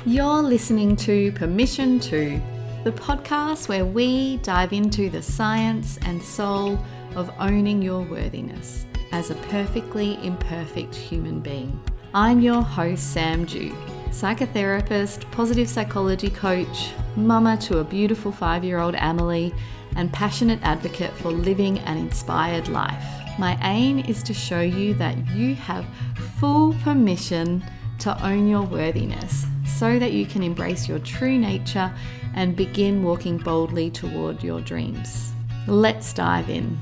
You're listening to Permission II, the podcast where we dive into the science and soul of owning your worthiness as a perfectly imperfect human being. I'm your host, Sam Dew, psychotherapist, positive psychology coach, mama to a beautiful 5-year-old Amelie, and passionate advocate for living an inspired life. My aim is to show you that you have full permission to own your worthiness so that you can embrace your true nature and begin walking boldly toward your dreams. Let's dive in.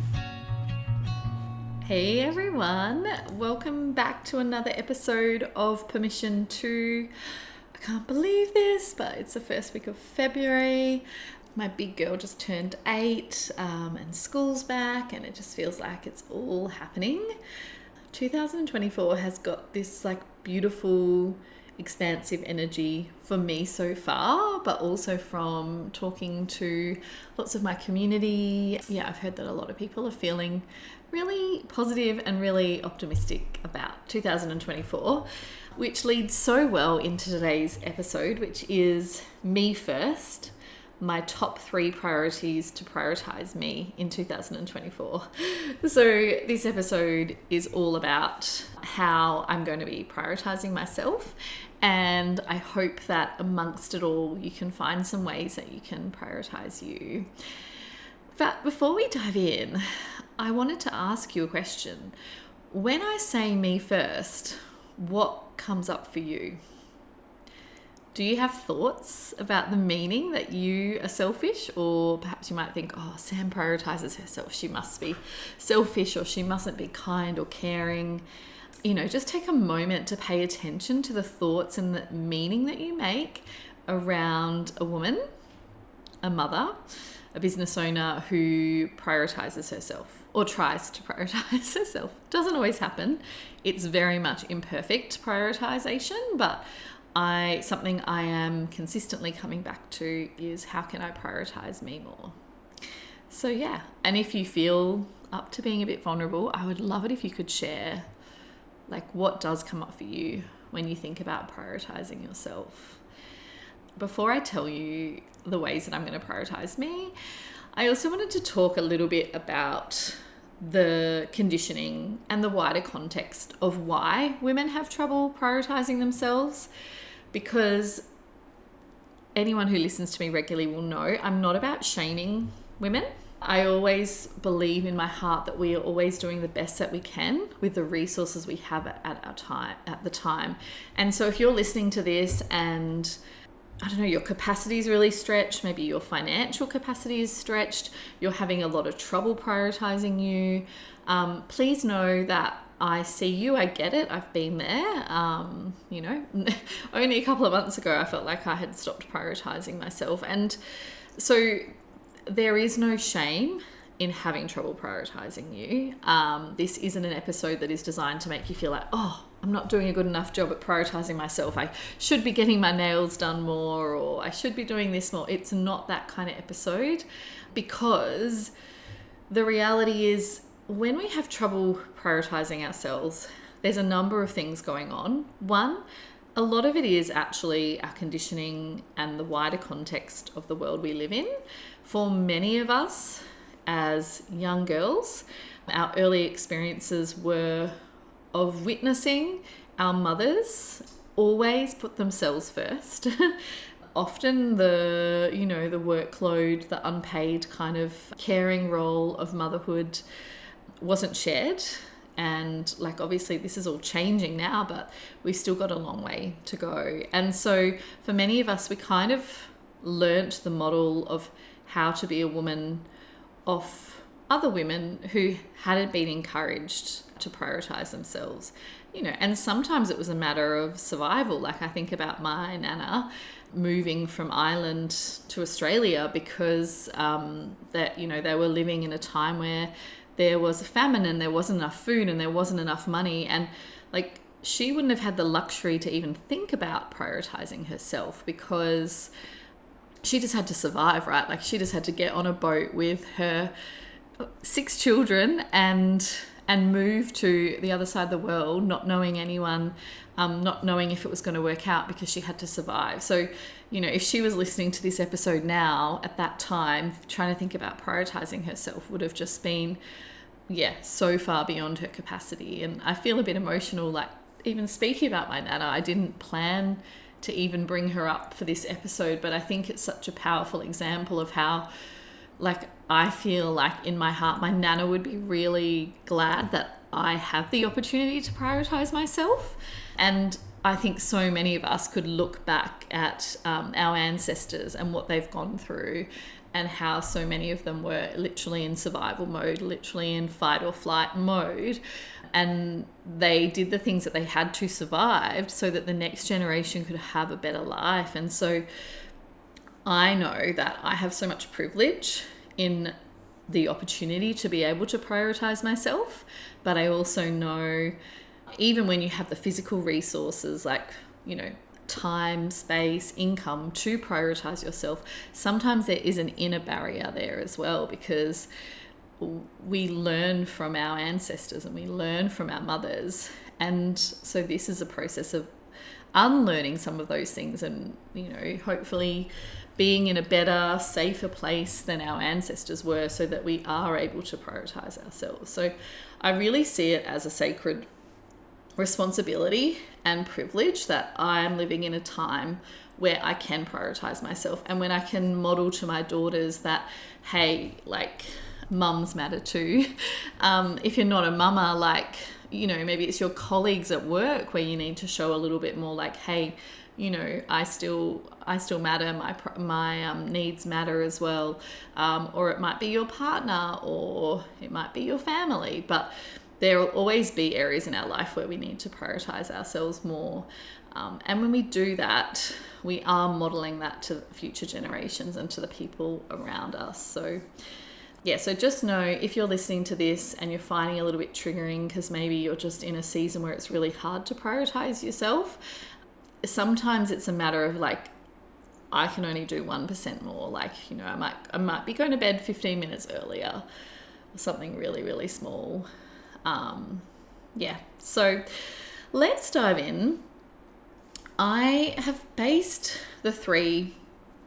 Hey everyone, welcome back to another episode of Permission II. I can't believe this, but it's the first week of February. My big girl just turned 8 and school's back, and it just feels like it's all happening. 2024 has got this beautiful expansive energy for me so far, but also from talking to lots of my community. Yeah, I've heard that a lot of people are feeling really positive and really optimistic about 2024, which leads so well into today's episode, which is me first. My top 3 priorities to prioritize me in 2024. So this episode is all about how I'm going to be prioritizing myself, and I hope that amongst it all you can find some ways that you can prioritize you. But before we dive in, I wanted to ask you a question. When I say me first, what comes up for you? Do you have thoughts about the meaning that you are selfish? Or perhaps you might think, oh, Sam prioritizes herself. She must be selfish, or she mustn't be kind or caring. Just take a moment to pay attention to the thoughts and the meaning that you make around a woman, a mother, a business owner who prioritizes herself or tries to prioritize herself. Doesn't always happen. It's very much imperfect prioritization, but something I am consistently coming back to is, how can I prioritize me more? So yeah, and if you feel up to being a bit vulnerable, I would love it if you could share what does come up for you when you think about prioritizing yourself. Before I tell you the ways that I'm going to prioritize me, I also wanted to talk a little bit about the conditioning and the wider context of why women have trouble prioritizing themselves, because anyone who listens to me regularly will know I'm not about shaming women. I always believe in my heart that we are always doing the best that we can with the resources we have at the time. And so if you're listening to this and your capacity is really stretched, maybe your financial capacity is stretched, you're having a lot of trouble prioritizing you, please know that I see you, I get it, I've been there. Only a couple of months ago, I felt like I had stopped prioritizing myself. And so there is no shame in having trouble prioritizing you. This isn't an episode that is designed to make you feel like, oh, I'm not doing a good enough job at prioritizing myself. I should be getting my nails done more, or I should be doing this more. It's not that kind of episode, because the reality is when we have trouble prioritizing ourselves, there's a number of things going on. One, a lot of it is actually our conditioning and the wider context of the world we live in. For many of us as young girls, our early experiences were of witnessing our mothers always put themselves first. Often the workload, the unpaid kind of caring role of motherhood wasn't shared. And obviously this is all changing now, but we've still got a long way to go. And so for many of us, we kind of learnt the model of how to be a woman off other women who hadn't been encouraged to prioritize themselves, and sometimes it was a matter of survival. I think about my nana moving from Ireland to Australia because they were living in a time where there was a famine and there wasn't enough food and there wasn't enough money, and she wouldn't have had the luxury to even think about prioritizing herself, because she just had to survive, right? She just had to get on a boat with her 6 children and and move to the other side of the world, not knowing anyone, not knowing if it was going to work out because she had to survive. So, you know, if she was listening to this episode now, at that time, trying to think about prioritizing herself would have just been, so far beyond her capacity. And I feel a bit emotional, like even speaking about my Nana. I didn't plan to even bring her up for this episode, but I think it's such a powerful example of how, like, I feel like in my heart, my Nana would be really glad that I have the opportunity to prioritize myself. And I think so many of us could look back at our ancestors and what they've gone through, and how so many of them were literally in survival mode, literally in fight or flight mode. And they did the things that they had to survive so that the next generation could have a better life. And so I know that I have so much privilege in the opportunity to be able to prioritize myself. But I also know, even when you have the physical resources, like, you know, time, space, income to prioritize yourself, sometimes there is an inner barrier there as well, because we learn from our ancestors and we learn from our mothers. And so this is a process of unlearning some of those things and, you know, hopefully being in a better, safer place than our ancestors were, so that we are able to prioritize ourselves. So I really see it as a sacred responsibility and privilege that I'm living in a time where I can prioritize myself, and when I can model to my daughters that, hey, like, mums matter too. If you're not a mama, like, you know, maybe it's your colleagues at work where you need to show a little bit more, like, hey, you know, I still matter, my needs matter as well. Or it might be your partner, or it might be your family, but there will always be areas in our life where we need to prioritize ourselves more. And when we do that, we are modeling that to future generations and to the people around us. So so just know, if you're listening to this and you're finding it a little bit triggering because maybe you're just in a season where it's really hard to prioritize yourself, sometimes it's a matter of, like, I can only do 1% more. Like, you know, I might be going to bed 15 minutes earlier, or something really, really small. So let's dive in. I have based the 3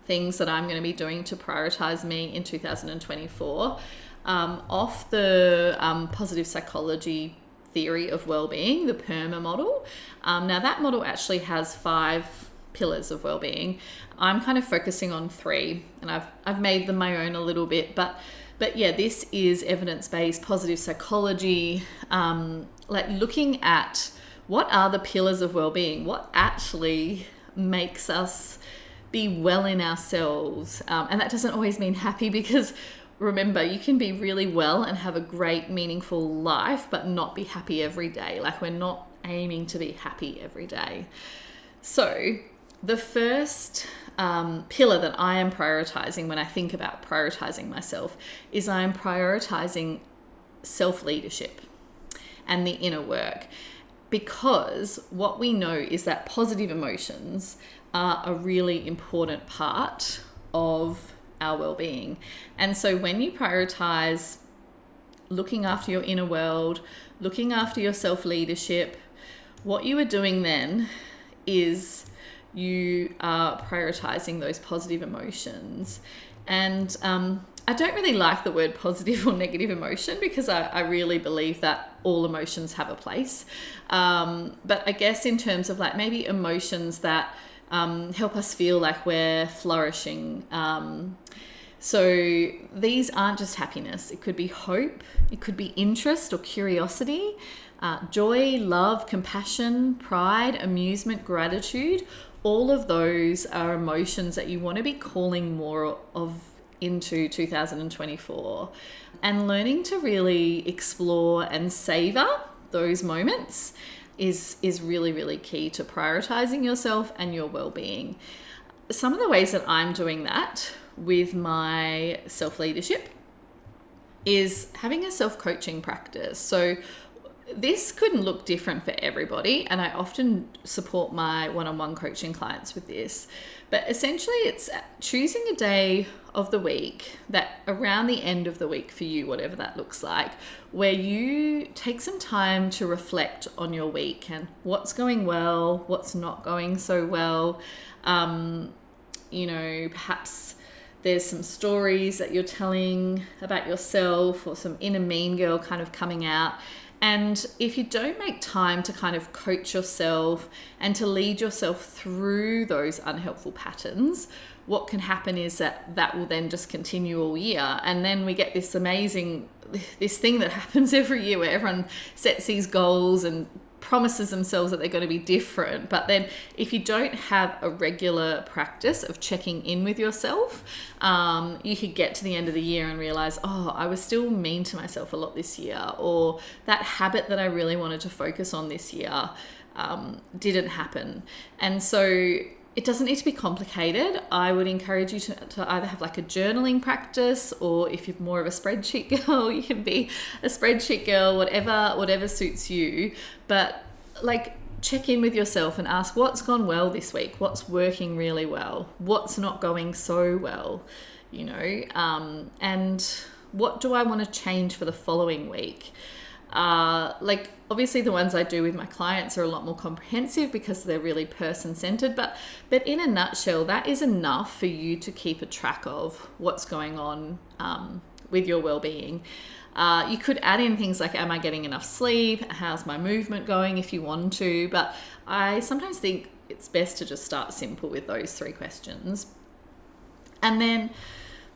things that I'm going to be doing to prioritize me in 2024 off the positive psychology theory of wellbeing, the PERMA model. Now that model actually has 5 pillars of wellbeing. I'm kind of focusing on 3, and I've made them my own a little bit, but this is evidence-based positive psychology, like looking at what are the pillars of wellbeing, what actually makes us be well in ourselves. And that doesn't always mean happy, because remember, you can be really well and have a great, meaningful life, but not be happy every day. Like, we're not aiming to be happy every day. So the first pillar that I am prioritizing when I think about prioritizing myself is I'm prioritizing self-leadership and the inner work, because what we know is that positive emotions are a really important part of our well-being. And so when you prioritize looking after your inner world, looking after your self-leadership, what you are doing then is you are prioritizing those positive emotions. And I don't really like the word positive or negative emotion, because I really believe that all emotions have a place. But I guess in terms of, like, maybe emotions that help us feel like we're flourishing. So these aren't just happiness. It could be hope. It could be interest or curiosity, joy, love, compassion, pride, amusement, gratitude. All of those are emotions that you want to be calling more of into 2024, and learning to really explore and savor those moments is really, really key to prioritizing yourself and your well-being. Some of the ways that I'm doing that with my self-leadership is having a self-coaching practice. So this couldn't look different for everybody, and I often support my one-on-one coaching clients with this. But essentially, it's choosing a day of the week that around the end of the week for you, whatever that looks like, where you take some time to reflect on your week and what's going well, what's not going so well. Perhaps there's some stories that you're telling about yourself or some inner mean girl kind of coming out. And if you don't make time to kind of coach yourself and to lead yourself through those unhelpful patterns, what can happen is that will then just continue all year. And then we get this thing that happens every year where everyone sets these goals and promises themselves that they're going to be different. But then if you don't have a regular practice of checking in with yourself, you could get to the end of the year and realize, I was still mean to myself a lot this year, or that habit that I really wanted to focus on this year didn't happen. And so it doesn't need to be complicated. I would encourage you to either have like a journaling practice, or if you're more of a spreadsheet girl, you can be a spreadsheet girl, whatever suits you. But like, check in with yourself and ask what's gone well this week, what's working really well, what's not going so well, and what do I want to change for the following week? Obviously the ones I do with my clients are a lot more comprehensive because they're really person-centered, but in a nutshell, that is enough for you to keep a track of what's going on with your well-being. You could add in things like, am I getting enough sleep? How's my movement going if you want to? But I sometimes think it's best to just start simple with those 3 questions. And then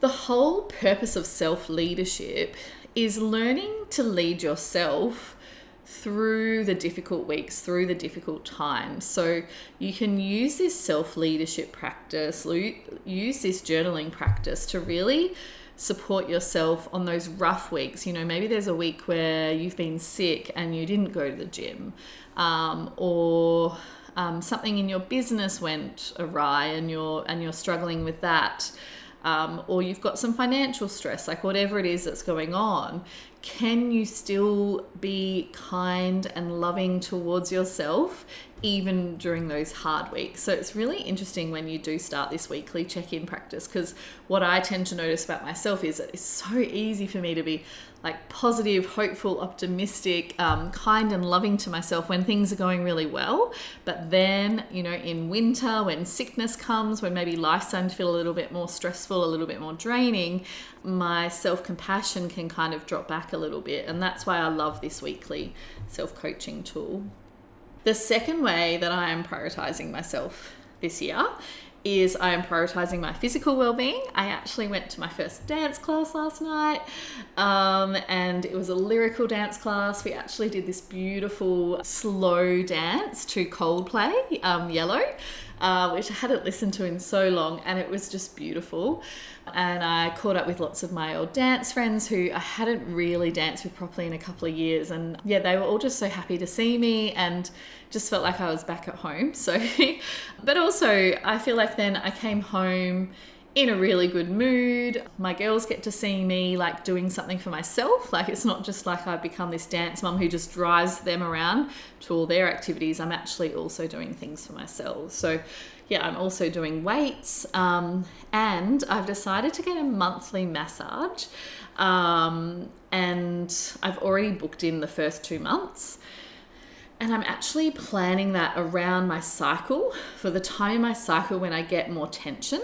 the whole purpose of self-leadership is learning to lead yourself through the difficult weeks, through the difficult times. So you can use this self-leadership practice, use this journaling practice to really support yourself on those rough weeks. Maybe there's a week where you've been sick and you didn't go to the gym, or something in your business went awry and you're struggling with that. Or you've got some financial stress, like whatever it is that's going on. Can you still be kind and loving towards yourself even during those hard weeks? So it's really interesting when you do start this weekly check-in practice, because what I tend to notice about myself is that it's so easy for me to be like positive, hopeful, optimistic, kind and loving to myself when things are going really well. But then, in winter, when sickness comes, when maybe life's starting to feel a little bit more stressful, a little bit more draining, my self-compassion can kind of drop back a little bit. And that's why I love this weekly self-coaching tool. The second way that I am prioritizing myself this year is I am prioritizing my physical well-being. I actually went to my first dance class last night, and it was a lyrical dance class. We actually did this beautiful slow dance to Coldplay, Yellow, which I hadn't listened to in so long, and it was just beautiful. And I caught up with lots of my old dance friends who I hadn't really danced with properly in a couple of years. And yeah, they were all just so happy to see me and just felt like I was back at home. So, but also I feel like then I came home in a really good mood. My girls get to see me like doing something for myself. Like, it's not just like I've become this dance mum who just drives them around to all their activities. I'm actually also doing things for myself. So yeah, I'm also doing weights, and I've decided to get a monthly massage, and I've already booked in the first 2 months. And I'm actually planning that around my cycle, for the time in my cycle when I get more tension,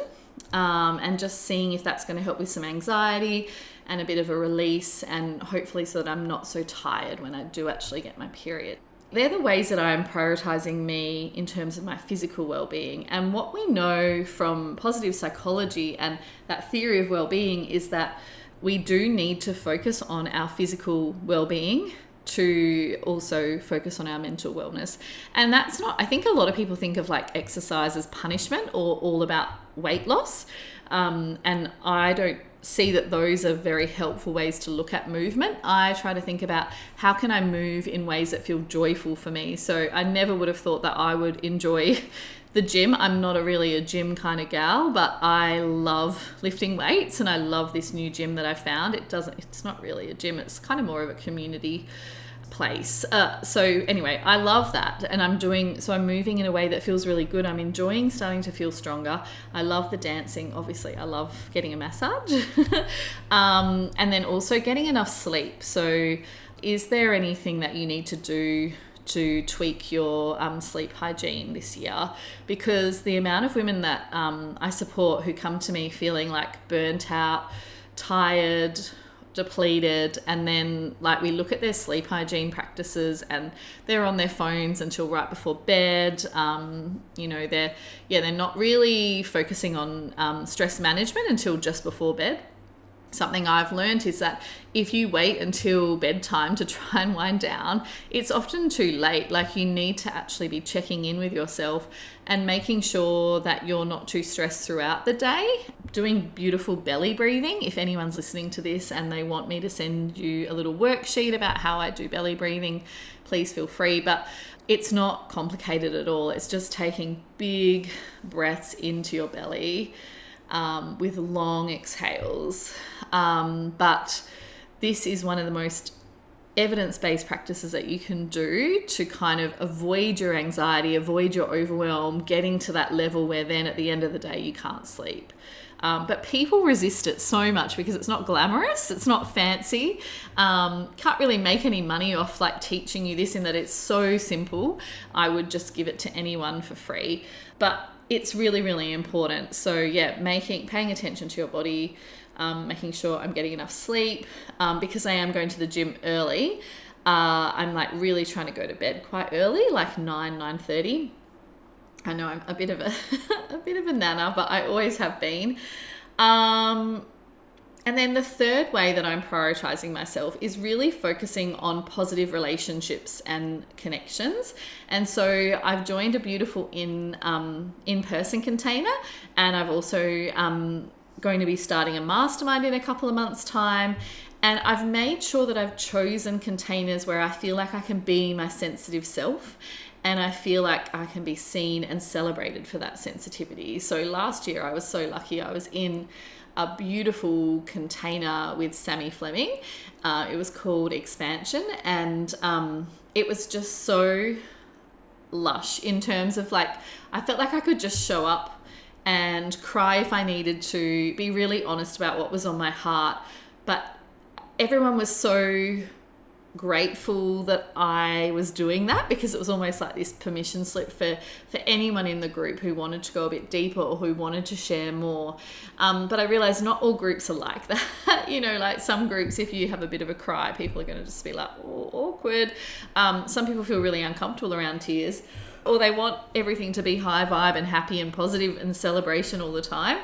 and just seeing if that's going to help with some anxiety and a bit of a release, and hopefully so that I'm not so tired when I do actually get my period. They're the ways that I'm prioritizing me in terms of my physical well-being. And what we know from positive psychology and that theory of well-being is that we do need to focus on our physical well-being to also focus on our mental wellness. And that's not, I think a lot of people think of like exercise as punishment or all about weight loss. And I don't see that those are very helpful ways to look at movement. I try to think about how can I move in ways that feel joyful for me. So I never would have thought that I would enjoy the gym. I'm not really a gym kind of gal, but I love lifting weights, and I love this new gym that I found. It's not really a gym. It's kind of more of a community place. So anyway, I love that, and I'm moving in a way that feels really good. I'm enjoying starting to feel stronger. I love the dancing. Obviously, I love getting a massage, and then also getting enough sleep. So, is there anything that you need to do to tweak your sleep hygiene this year? Because the amount of women that I support who come to me feeling like burnt out, tired, depleted, and then like we look at their sleep hygiene practices and they're on their phones until right before bed. They're not really focusing on stress management until just before bed. Something I've learned is that if you wait until bedtime to try and wind down, it's often too late. Like, you need to actually be checking in with yourself and making sure that you're not too stressed throughout the day. Doing beautiful belly breathing. If anyone's listening to this and they want me to send you a little worksheet about how I do belly breathing, please feel free. But it's not complicated at all. It's just taking big breaths into your belly with long exhales. But this is one of the most evidence-based practices that you can do to kind of avoid your anxiety, avoid your overwhelm, getting to that level where then at the end of the day you can't sleep. But people resist it so much because it's not glamorous, it's not fancy, can't really make any money off like teaching you this, in that it's so simple. I would just give it to anyone for free, but it's really, really important. So yeah, paying attention to your body, making sure I'm getting enough sleep, because I am going to the gym early. I'm like really trying to go to bed quite early, like 9:30. I know I'm a bit of a nana, but I always have been. And then the third way that I'm prioritizing myself is really focusing on positive relationships and connections. And so I've joined a beautiful in-person container, and I've also going to be starting a mastermind in a couple of months' time. And I've made sure that I've chosen containers where I feel like I can be my sensitive self, and I feel like I can be seen and celebrated for that sensitivity. So last year I was so lucky. I was in a beautiful container with Sammy Fleming. It was called Expansion, and it was just so lush in terms of like, I felt like I could just show up and cry if I needed to, be really honest about what was on my heart. But everyone was so grateful that I was doing that, because it was almost like this permission slip for anyone in the group who wanted to go a bit deeper or who wanted to share more. But I realized not all groups are like that. Like some groups, if you have a bit of a cry, people are going to just be like, oh, awkward. Some people feel really uncomfortable around tears, or they want everything to be high vibe and happy and positive and celebration all the time.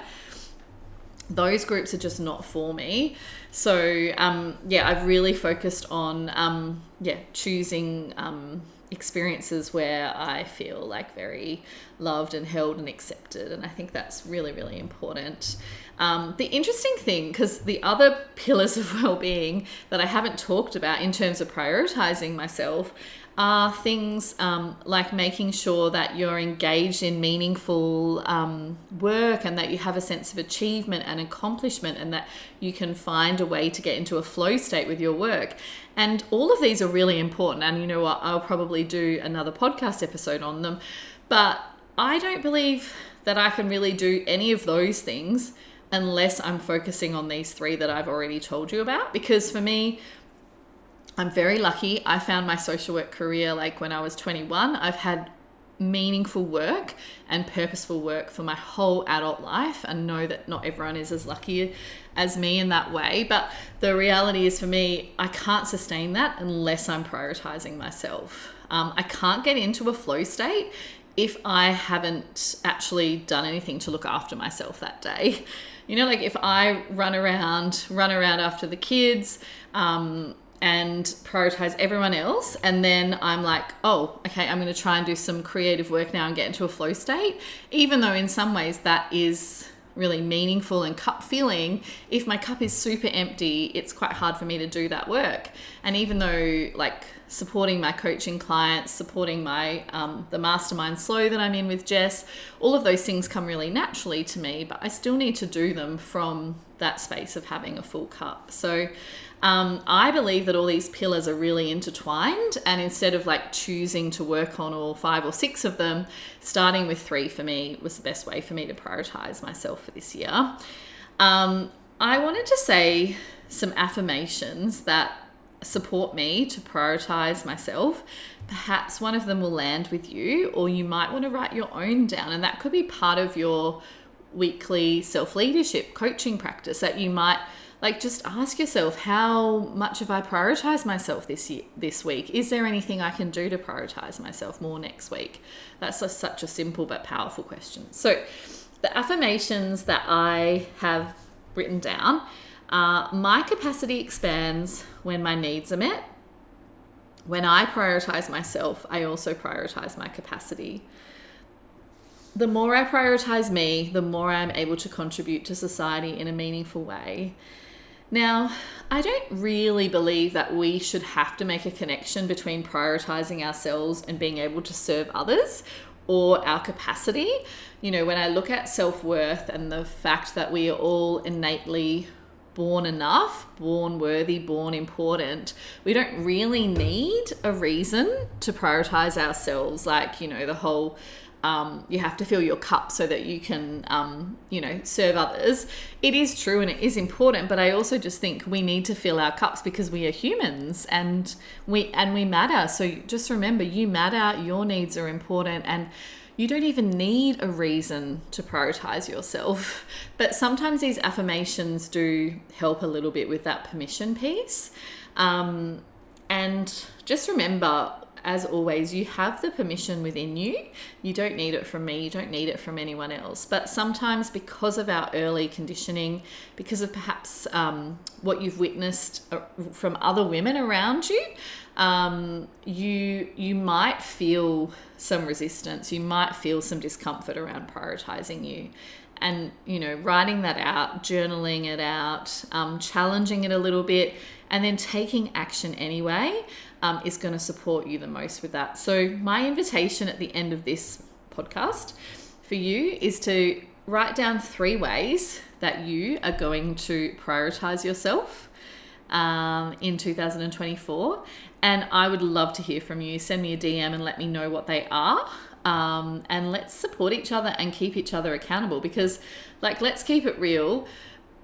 Those groups are just not for me. So I've really focused on choosing experiences where I feel like very loved and held and accepted, and I think that's really, really important. The interesting thing, because the other pillars of well-being that I haven't talked about in terms of prioritizing myself are things like making sure that you're engaged in meaningful work, and that you have a sense of achievement and accomplishment, and that you can find a way to get into a flow state with your work. And all of these are really important, and you know what, I'll probably do another podcast episode on them. But I don't believe that I can really do any of those things unless I'm focusing on these three that I've already told you about. Because for me, I'm very lucky. I found my social work career like when I was 21. I've had meaningful work and purposeful work for my whole adult life, and know that not everyone is as lucky as me in that way. But the reality is, for me, I can't sustain that unless I'm prioritizing myself. I can't get into a flow state if I haven't actually done anything to look after myself that day. Like if I run around after the kids, and prioritize everyone else, and then I'm like, oh, okay, I'm going to try and do some creative work now and get into a flow state, even though in some ways that is really meaningful and cup filling. If my cup is super empty, it's quite hard for me to do that work. And even though like supporting my coaching clients, supporting my the mastermind Slow that I'm in with Jess, all of those things come really naturally to me, but I still need to do them from that space of having a full cup. So I believe that all these pillars are really intertwined, and instead of like choosing to work on all 5 or 6 of them, starting with 3 for me was the best way for me to prioritize myself for this year. I wanted to say some affirmations that support me to prioritize myself. Perhaps one of them will land with you, or you might want to write your own down, and that could be part of your weekly self-leadership coaching practice, that you might like just ask yourself, how much have I prioritized myself this week? Is there anything I can do to prioritize myself more next week? That's such a simple but powerful question. So the affirmations that I have written down are: my capacity expands when my needs are met. When I prioritize myself, I also prioritize my capacity. The more I prioritize me, the more I'm able to contribute to society in a meaningful way. Now, I don't really believe that we should have to make a connection between prioritizing ourselves and being able to serve others, or our capacity. You know, when I look at self-worth and the fact that we are all innately born enough, born worthy, born important, we don't really need a reason to prioritize ourselves. Like, you know, the whole you have to fill your cup so that you can, serve others. It is true and it is important, but I also just think we need to fill our cups because we are humans and we matter. So just remember, you matter, your needs are important, and you don't even need a reason to prioritize yourself. But sometimes these affirmations do help a little bit with that permission piece. And just remember, as always, you have the permission within you. You don't need it from me. You don't need it from anyone else. But sometimes, because of our early conditioning, because of perhaps what you've witnessed from other women around you, you might feel some resistance. You might feel some discomfort around prioritizing you. And, you know, writing that out, journaling it out, challenging it a little bit, and then taking action anyway is going to support you the most with that. So my invitation at the end of this podcast for you is to write down 3 ways that you are going to prioritize yourself in 2024. And I would love to hear from you. Send me a DM and let me know what they are. And let's support each other and keep each other accountable, because, like, let's keep it real.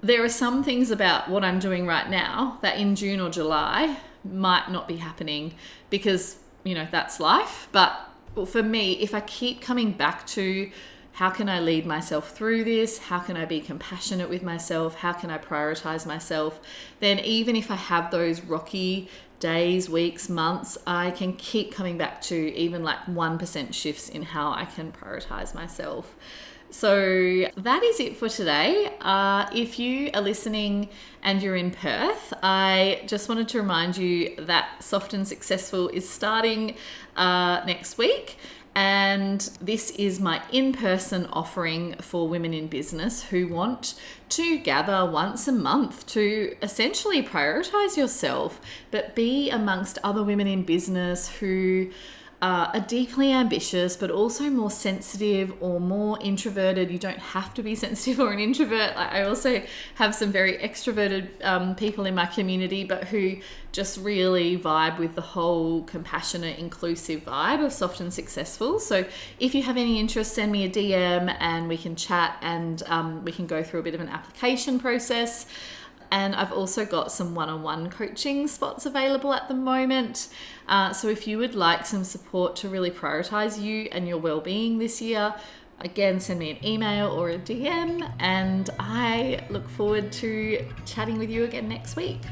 There are some things about what I'm doing right now that in June or July might not be happening, because, you know, that's life. But for me, if I keep coming back to how can I lead myself through this, how can I be compassionate with myself, how can I prioritize myself, then even if I have those rocky days, weeks, months, I can keep coming back to even like 1% shifts in how I can prioritize myself. So that is it for today. If you are listening and you're in Perth, I just wanted to remind you that Soft and Successful is starting next week. And this is my in-person offering for women in business who want to gather once a month to essentially prioritize yourself, but be amongst other women in business who are deeply ambitious, but also more sensitive or more introverted. You don't have to be sensitive or an introvert. I also have some very extroverted people in my community, but who just really vibe with the whole compassionate, inclusive vibe of Soft and Successful. So if you have any interest, send me a DM and we can chat, and we can go through a bit of an application process. And I've also got some one-on-one coaching spots available at the moment. So if you would like some support to really prioritize you and your well-being this year, again, send me an email or a DM, and I look forward to chatting with you again next week.